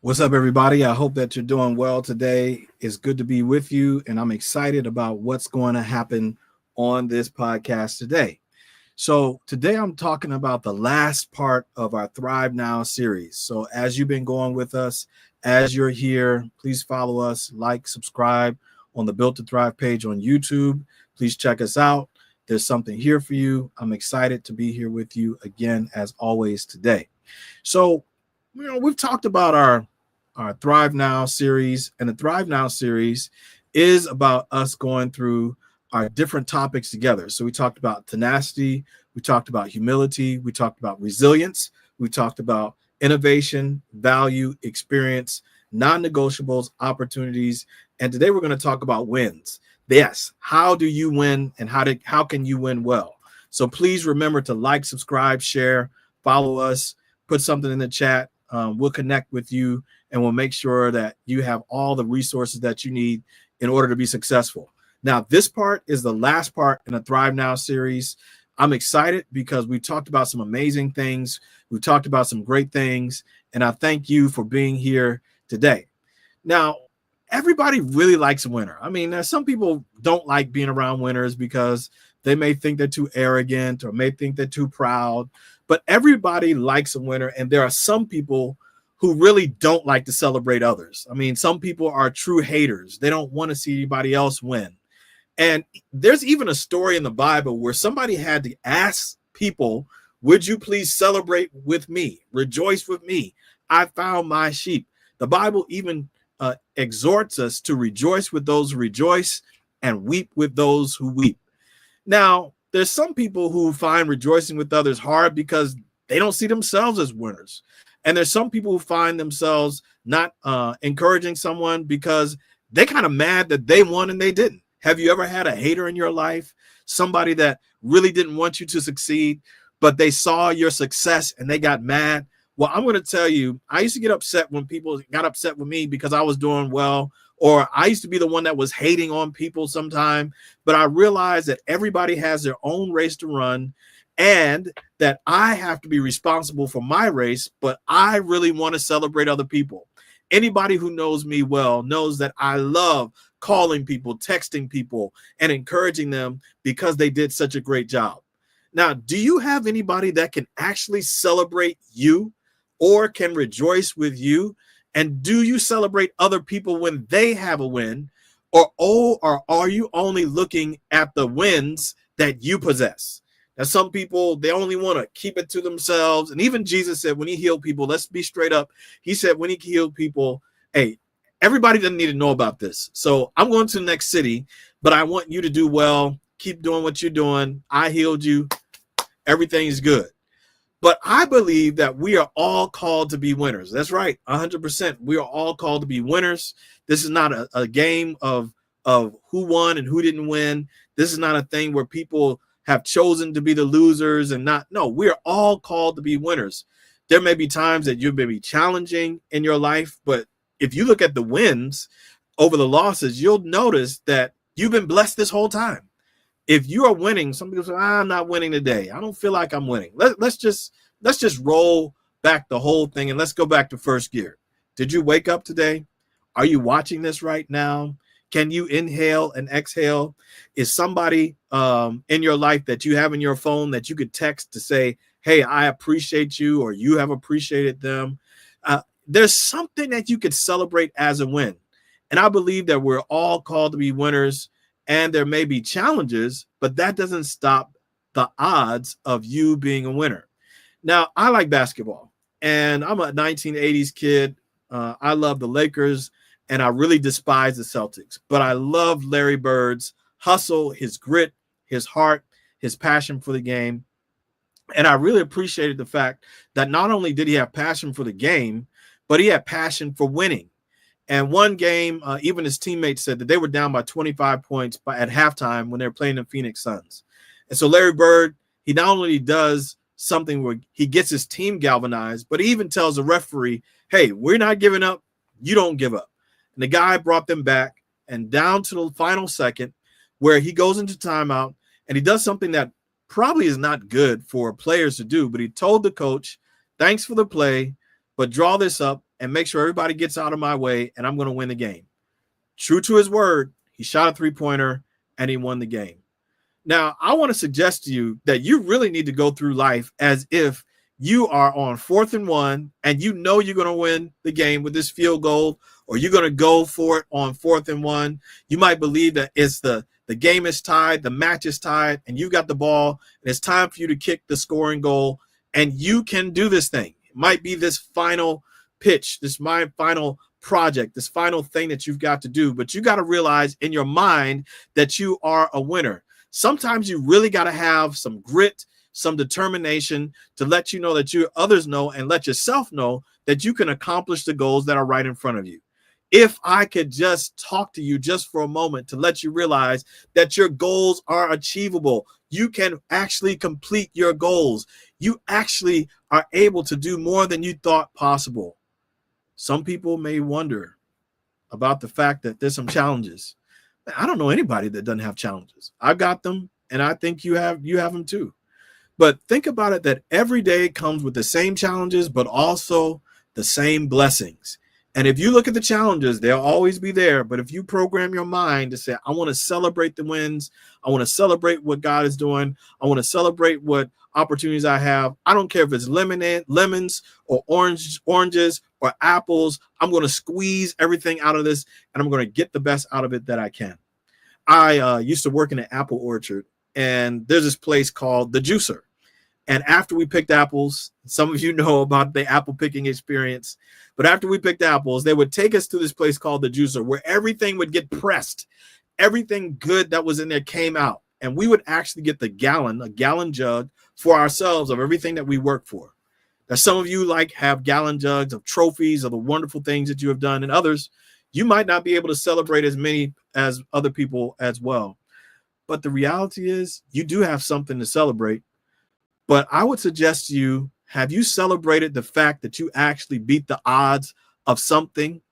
What's up, everybody? I hope that you're doing well today. It's good to be with you, and I'm excited about what's going to happen on this podcast today. So, today I'm talking about the last part of our Thrive Now series. So, as you've been going with us, as you're here, please follow us, like, subscribe on the Built to Thrive page on YouTube. Please check us out. There's something here for you. I'm excited to be here with you again, as always, today. So, we've talked about our Thrive Now series, and the Thrive Now series is about us going through our different topics together. So we talked about tenacity, we talked about humility, we talked about resilience, we talked about innovation, value, experience, non-negotiables, opportunities, and today we're going to talk about wins. Yes, how do you win, and how can you win well? So please remember to like, subscribe, share, follow us, put something in the chat. We'll connect with you, and we'll make sure that you have all the resources that you need in order to be successful. Now, this part is the last part in the Thrive Now series. I'm excited because we talked about some amazing things. We've talked about some great things, and I thank you for being here today. Now, everybody really likes a winner. I mean, there's some people don't like being around winners because they may think they're too arrogant or may think they're too proud, but everybody likes a winner, and there are some people who really don't like to celebrate others. I mean, some people are true haters. They don't want to see anybody else win. And there's even a story in the Bible where somebody had to ask people, would you please celebrate with me? Rejoice with me. I found my sheep. The Bible even exhorts us to rejoice with those who rejoice and weep with those who weep. Now, there's some people who find rejoicing with others hard because they don't see themselves as winners. And there's some people who find themselves not encouraging someone because they kind of mad that they won and they didn't. Have you ever had a hater in your life? Somebody that really didn't want you to succeed, but they saw your success and they got mad? Well, I'm going to tell you, I used to get upset when people got upset with me because I was doing well, or I used to be the one that was hating on people sometime. But I realized that everybody has their own race to run, and that I have to be responsible for my race, but I really want to celebrate other people. Anybody who knows me well knows that I love calling people, texting people, and encouraging them because they did such a great job. Now, do you have anybody that can actually celebrate you or can rejoice with you? And do you celebrate other people when they have a win? Or are you only looking at the wins that you possess? Now, some people, they only want to keep it to themselves. And even Jesus said when he healed people, let's be straight up. He said when he healed people, hey, everybody doesn't need to know about this. So I'm going to the next city, but I want you to do well. Keep doing what you're doing. I healed you. Everything is good. But I believe that we are all called to be winners. That's right, 100%. We are all called to be winners. This is not a game of who won and who didn't win. This is not a thing where people have chosen to be the losers and not. No, we are all called to be winners. There may be times that you may be challenging in your life, but if you look at the wins over the losses, you'll notice that you've been blessed this whole time. If you are winning, some people say, I'm not winning today. I don't feel like I'm winning. Let's just roll back the whole thing and let's go back to first gear. Did you wake up today? Are you watching this right now? Can you inhale and exhale? Is somebody in your life that you have in your phone that you could text to say, hey, I appreciate you, or you have appreciated them? There's something that you could celebrate as a win. And I believe that we're all called to be winners, and there may be challenges, but that doesn't stop the odds of you being a winner. Now, I like basketball, and I'm a 1980s kid. I love the Lakers, and I really despise the Celtics. But I love Larry Bird's hustle, his grit, his heart, his passion for the game. And I really appreciated the fact that not only did he have passion for the game, but he had passion for winning. And one game, even his teammates said that they were down by 25 points at halftime when they were playing the Phoenix Suns. And so Larry Bird, he not only does something where he gets his team galvanized, but he even tells the referee, hey, we're not giving up. You don't give up. And the guy brought them back and down to the final second where he goes into timeout and he does something that probably is not good for players to do, but he told the coach, thanks for the play, but draw this up and make sure everybody gets out of my way, and I'm going to win the game. True to his word, he shot a three-pointer and he won the game. Now, I want to suggest to you that you really need to go through life as if you are on 4th and 1 and you know you're going to win the game with this field goal, or you're going to go for it on 4th and 1. You might believe that it's the game is tied, the match is tied, and you got the ball, and it's time for you to kick the scoring goal, and you can do this thing. It might be this final pitch, this final project, this final thing that you've got to do, but you got to realize in your mind that you are a winner. Sometimes you really got to have some grit, some determination to let you know that others know and let yourself know that you can accomplish the goals that are right in front of you. If I could just talk to you just for a moment to let you realize that your goals are achievable. You can actually complete your goals. You actually are able to do more than you thought possible. Some people may wonder about the fact that there's some challenges. I don't know anybody that doesn't have challenges. I've got them, and I think you have them too. But think about it that every day comes with the same challenges, but also the same blessings. And if you look at the challenges, they'll always be there. But if you program your mind to say, I want to celebrate the wins, I want to celebrate what God is doing, I want to celebrate what opportunities I have. I don't care if it's lemons or oranges or apples. I'm going to squeeze everything out of this, and I'm going to get the best out of it that I can. I used to work in an apple orchard, and there's this place called The Juicer. And after we picked apples, some of you know about the apple picking experience, but after we picked apples, they would take us to this place called The Juicer, where everything would get pressed. Everything good that was in there came out. And we would actually get a gallon jug for ourselves of everything that we work for. Now, some of you have gallon jugs of trophies of the wonderful things that you have done, and others, you might not be able to celebrate as many as other people as well. But the reality is you do have something to celebrate. But I would suggest to you, have you celebrated the fact that you actually beat the odds of something?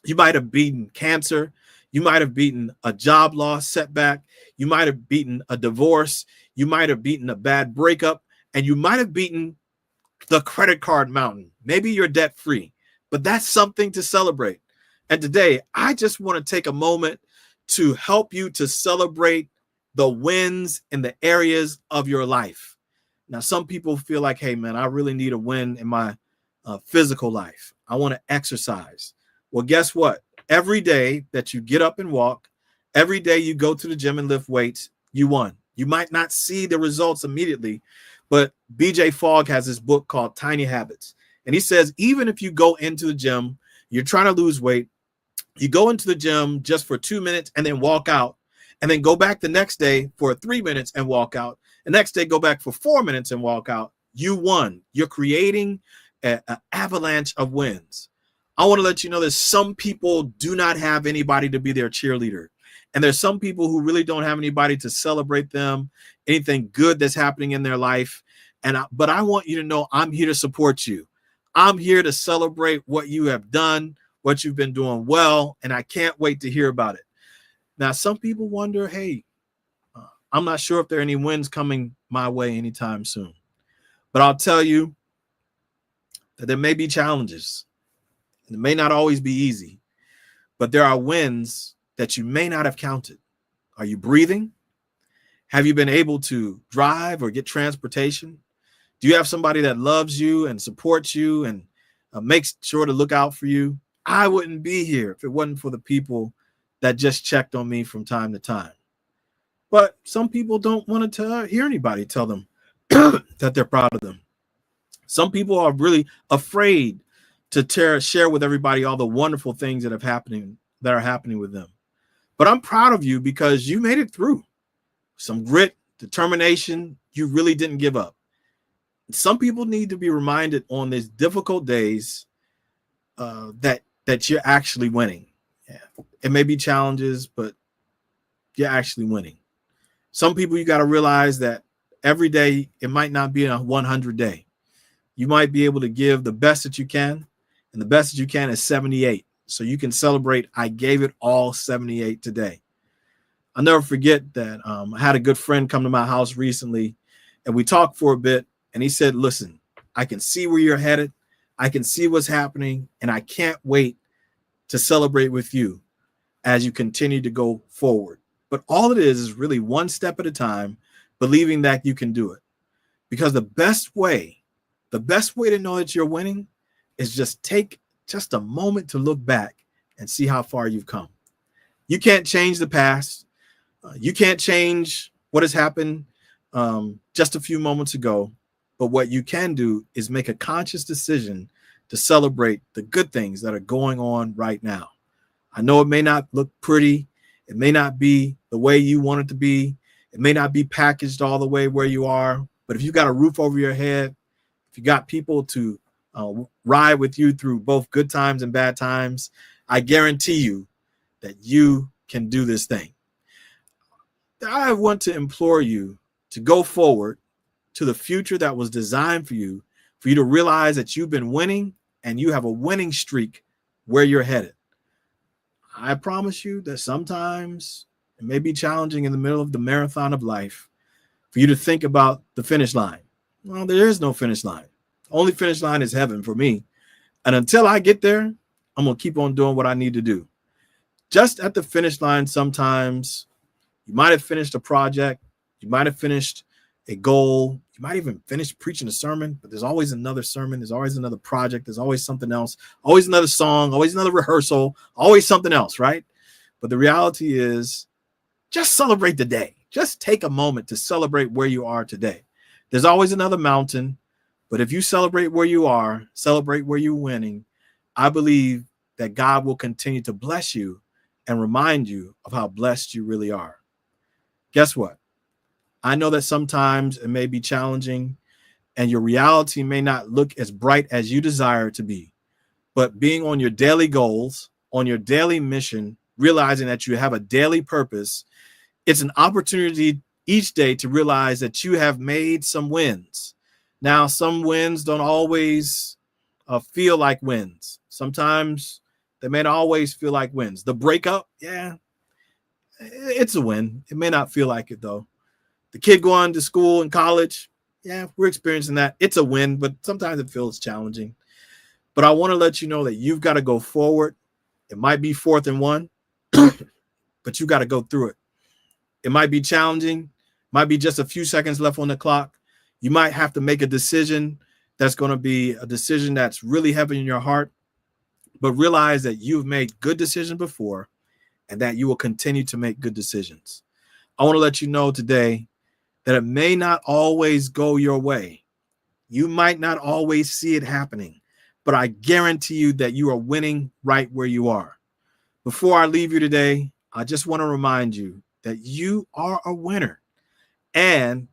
You might have beaten cancer. You might have beaten a job loss setback. You might have beaten a divorce. You might have beaten a bad breakup. And you might have beaten the credit card mountain. Maybe you're debt free, but that's something to celebrate. And today, I just want to take a moment to help you to celebrate the wins in the areas of your life. Now, some people feel like, hey, man, I really need a win in my physical life. I want to exercise. Well, guess what? Every day that you get up and walk, every day you go to the gym and lift weights, you won. You might not see the results immediately, but BJ Fogg has this book called Tiny Habits. And he says, even if you go into the gym, you're trying to lose weight, you go into the gym just for 2 minutes and then walk out, and then go back the next day for 3 minutes and walk out. The next day, go back for 4 minutes and walk out. You won. You're creating an avalanche of wins. I want to let you know that some people do not have anybody to be their cheerleader. And there's some people who really don't have anybody to celebrate them, anything good that's happening in their life. But I want you to know I'm here to support you. I'm here to celebrate what you have done, what you've been doing well, and I can't wait to hear about it. Now, some people wonder, hey, I'm not sure if there are any wins coming my way anytime soon. But I'll tell you that there may be challenges. It may not always be easy, but there are wins that you may not have counted. Are you breathing? Have you been able to drive or get transportation? Do you have somebody that loves you and supports you and makes sure to look out for you? I wouldn't be here if it wasn't for the people that just checked on me from time to time. But some people don't want to hear anybody tell them that they're proud of them. Some people are really afraid to share with everybody all the wonderful things that are happening with them. But I'm proud of you because you made it through. Some grit, determination, you really didn't give up. Some people need to be reminded on these difficult days that you're actually winning. Yeah. It may be challenges, but you're actually winning. Some people, you got to realize that every day, it might not be a 100 day. You might be able to give the best that you can, and the best that you can is 78. So you can celebrate, I gave it all 78 today. I'll never forget that I had a good friend come to my house recently, and we talked for a bit, and he said, listen, I can see where you're headed. I can see what's happening, and I can't wait to celebrate with you as you continue to go forward. But all it is really one step at a time, believing that you can do it. Because the best way to know that you're winning is just take just a moment to look back and see how far you've come. You can't change the past. You can't change what has happened just a few moments ago. But what you can do is make a conscious decision to celebrate the good things that are going on right now. I know it may not look pretty. It may not be the way you want it to be. It may not be packaged all the way where you are. But if you got a roof over your head, if you got people to ride with you through both good times and bad times, I guarantee you that you can do this thing. I want to implore you to go forward to the future that was designed for you to realize that you've been winning and you have a winning streak where you're headed. I promise you that sometimes it may be challenging in the middle of the marathon of life for you to think about the finish line. Well, there is no finish line. The only finish line is heaven for me. And until I get there, I'm going to keep on doing what I need to do. Just at the finish line, sometimes you might have finished a project. You might have finished a goal. You might even finish preaching a sermon, but there's always another sermon. There's always another project. There's always something else, always another song, always another rehearsal, always something else, right? But the reality is just celebrate the day. Just take a moment to celebrate where you are today. There's always another mountain, but if you celebrate where you are, celebrate where you're winning, I believe that God will continue to bless you and remind you of how blessed you really are. Guess what? I know that sometimes it may be challenging and your reality may not look as bright as you desire it to be, but being on your daily goals, on your daily mission, realizing that you have a daily purpose, it's an opportunity each day to realize that you have made some wins. Now, some wins don't always feel like wins. Sometimes they may not always feel like wins. The breakup, yeah, it's a win. It may not feel like it, though. The kid going to school and college, yeah, we're experiencing that. It's a win, but sometimes it feels challenging. But I want to let you know that you've got to go forward. It might be 4th and 1, but you got to go through it. It might be challenging, might be just a few seconds left on the clock. You might have to make a decision that's going to be a decision that's really heavy in your heart, but realize that you've made good decisions before and that you will continue to make good decisions. I want to let you know today that it may not always go your way. You might not always see it happening, but I guarantee you that you are winning right where you are. Before I leave you today, I just want to remind you that you are a winner. And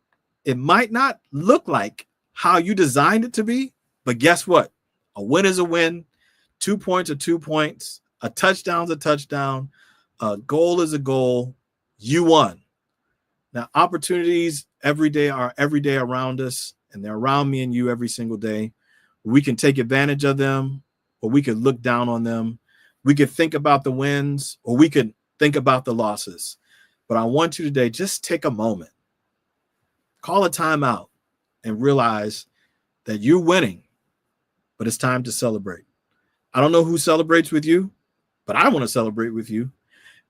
it might not look like how you designed it to be, but guess what? A win is a win. 2 points are 2 points. A touchdown is a touchdown. A goal is a goal. You won. Now, opportunities every day are every day around us, and they're around me and you every single day. We can take advantage of them, or we could look down on them. We could think about the wins, or we could think about the losses. But I want you today, just take a moment, call a timeout, and realize that you're winning, but it's time to celebrate. I don't know who celebrates with you, but I want to celebrate with you.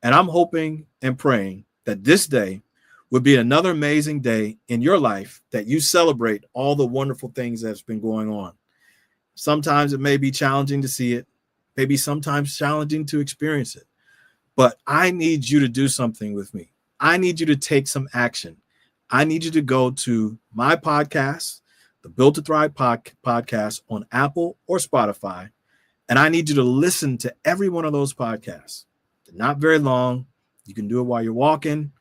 And I'm hoping and praying that this day would be another amazing day in your life, that you celebrate all the wonderful things that's been going on. Sometimes it may be challenging to see it, maybe sometimes challenging to experience it. But I need you to do something with me. I need you to take some action. I need you to go to my podcast, the Built to Thrive podcast on Apple or Spotify. And I need you to listen to every one of those podcasts. They're not very long. You can do it while you're walking,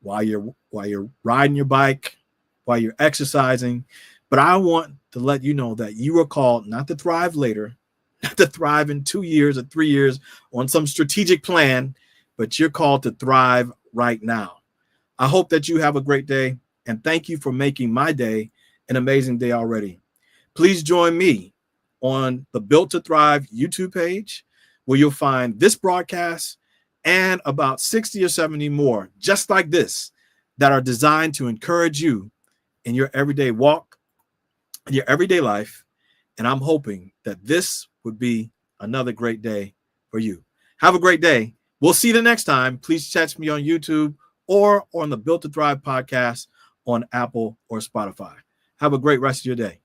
while you're riding your bike, while you're exercising. But I want to let you know that you are called not to thrive later, not to thrive in 2 years or 3 years on some strategic plan, but you're called to thrive right now. I hope that you have a great day, and thank you for making my day an amazing day already. Please join me on the Built to Thrive YouTube page, where you'll find this broadcast and about 60 or 70 more just like this that are designed to encourage you in your everyday walk, in your everyday life, And I'm hoping that this would be another great day for you. Have a great day. We'll see you the next time. Please catch me on YouTube or on the Built to Thrive podcast on Apple or Spotify. Have a great rest of your day.